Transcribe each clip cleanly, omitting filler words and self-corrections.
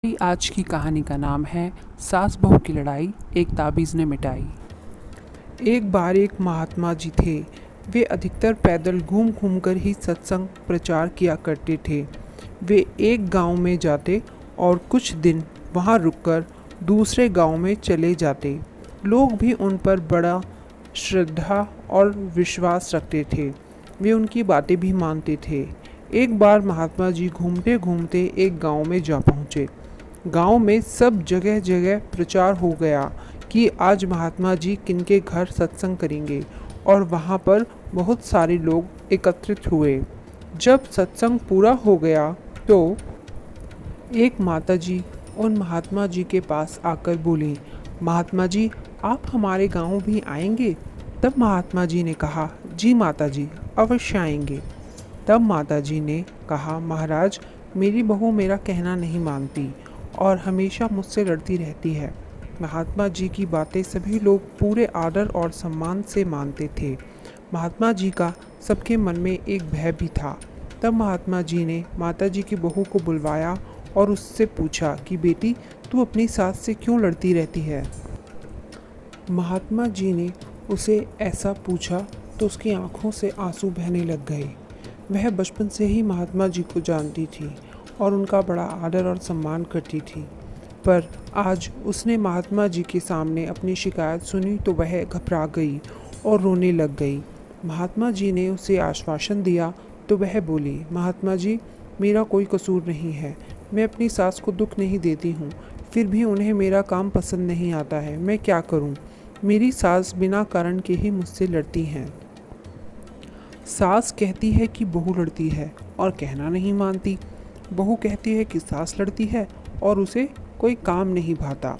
मेरी आज की कहानी का नाम है सास बहू की लड़ाई एक ताबीज़ ने मिटाई। एक बार एक महात्मा जी थे। वे अधिकतर पैदल घूम घूम कर ही सत्संग प्रचार किया करते थे। वे एक गांव में जाते और कुछ दिन वहां रुककर दूसरे गांव में चले जाते। लोग भी उन पर बड़ा श्रद्धा और विश्वास रखते थे। वे उनकी बातें भी मानते थे। एक बार महात्मा जी घूमते घूमते एक गांव में जा पहुँचे। गांव में सब जगह जगह प्रचार हो गया कि आज महात्मा जी किनके घर सत्संग करेंगे और वहां पर बहुत सारे लोग एकत्रित हुए। जब सत्संग पूरा हो गया तो एक माता जी उन महात्मा जी के पास आकर बोली, महात्मा जी आप हमारे गांव भी आएंगे? तब महात्मा जी ने कहा, जी माता जी अवश्य आएंगे। तब माता जी ने कहा, महाराज मेरी बहू मेरा कहना नहीं मानती और हमेशा मुझसे लड़ती रहती है। महात्मा जी की बातें सभी लोग पूरे आदर और सम्मान से मानते थे। महात्मा जी का सबके मन में एक भय भी था। तब महात्मा जी ने माता जी की बहू को बुलवाया और उससे पूछा कि बेटी तू अपनी सास से क्यों लड़ती रहती है। महात्मा जी ने उसे ऐसा पूछा तो उसकी आंखों से आंसू बहने लग गए। वह बचपन से ही महात्मा जी को जानती थी और उनका बड़ा आदर और सम्मान करती थी, पर आज उसने महात्मा जी के सामने अपनी शिकायत सुनी तो वह घबरा गई और रोने लग गई। महात्मा जी ने उसे आश्वासन दिया तो वह बोली, महात्मा जी मेरा कोई कसूर नहीं है, मैं अपनी सास को दुख नहीं देती हूँ, फिर भी उन्हें मेरा काम पसंद नहीं आता है, मैं क्या करूँ? मेरी सास बिना कारण के ही मुझसे लड़ती हैं। सास कहती है कि बहू लड़ती है और कहना नहीं मानती। बहू कहती है कि सास लड़ती है और उसे कोई काम नहीं भाता।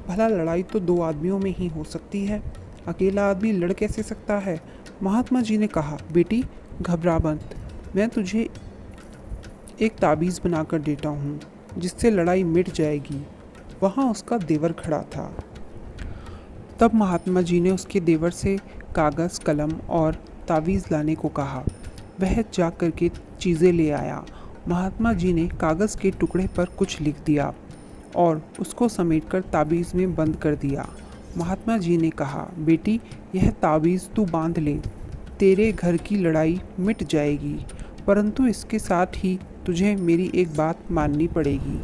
भला लड़ाई तो दो आदमियों में ही हो सकती है, अकेला आदमी लड़ कैसे सकता है? महात्मा जी ने कहा, बेटी घबरा मत, मैं तुझे एक ताबीज़ बनाकर देता हूँ जिससे लड़ाई मिट जाएगी। वहाँ उसका देवर खड़ा था। तब महात्मा जी ने उसके देवर से कागज़ कलम और तावीज़ लाने को कहा। वह जा कर के चीज़ें ले आया। महात्मा जी ने कागज़ के टुकड़े पर कुछ लिख दिया और उसको समेटकर ताबीज़ में बंद कर दिया। महात्मा जी ने कहा, बेटी यह ताबीज़ तू बांध ले, तेरे घर की लड़ाई मिट जाएगी, परंतु इसके साथ ही तुझे मेरी एक बात माननी पड़ेगी।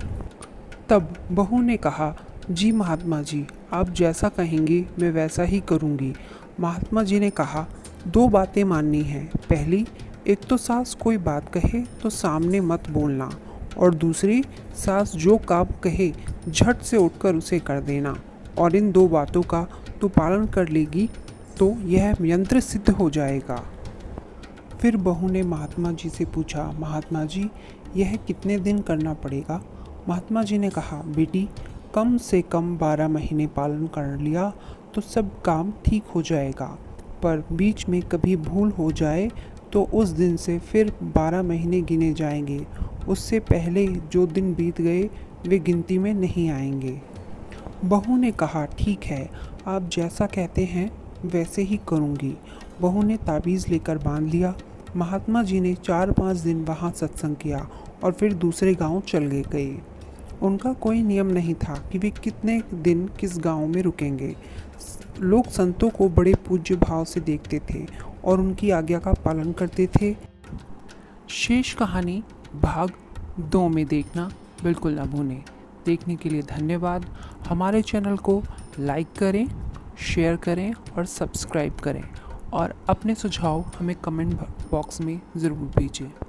तब बहू ने कहा, जी महात्मा जी आप जैसा कहेंगे मैं वैसा ही करूँगी। महात्मा जी ने कहा, दो बातें माननी हैं। पहली, एक तो सास कोई बात कहे तो सामने मत बोलना, और दूसरी, सास जो काम कहे झट से उठकर उसे कर देना। और इन दो बातों का तू पालन कर लेगी तो यह यंत्र सिद्ध हो जाएगा। फिर बहू ने महात्मा जी से पूछा, महात्मा जी यह कितने दिन करना पड़ेगा? महात्मा जी ने कहा, बेटी कम से कम 12 महीने पालन कर लिया तो सब काम ठीक हो जाएगा, पर बीच में कभी भूल हो जाए तो उस दिन से फिर 12 महीने गिने जाएंगे। उससे पहले जो दिन बीत गए वे गिनती में नहीं आएंगे। बहू ने कहा, ठीक है आप जैसा कहते हैं वैसे ही करूँगी। बहू ने ताबीज़ लेकर बांध लिया। महात्मा जी ने 4-5 दिन वहाँ सत्संग किया और फिर दूसरे गांव चले गए। उनका कोई नियम नहीं था कि वे कितने दिन किस गांव में रुकेंगे। लोग संतों को बड़े पूज्य भाव से देखते थे और उनकी आज्ञा का पालन करते थे। शेष कहानी भाग 2 में देखना बिल्कुल न भूलें। देखने के लिए धन्यवाद। हमारे चैनल को लाइक करें, शेयर करें और सब्सक्राइब करें और अपने सुझाव हमें कमेंट बॉक्स में ज़रूर भेजें।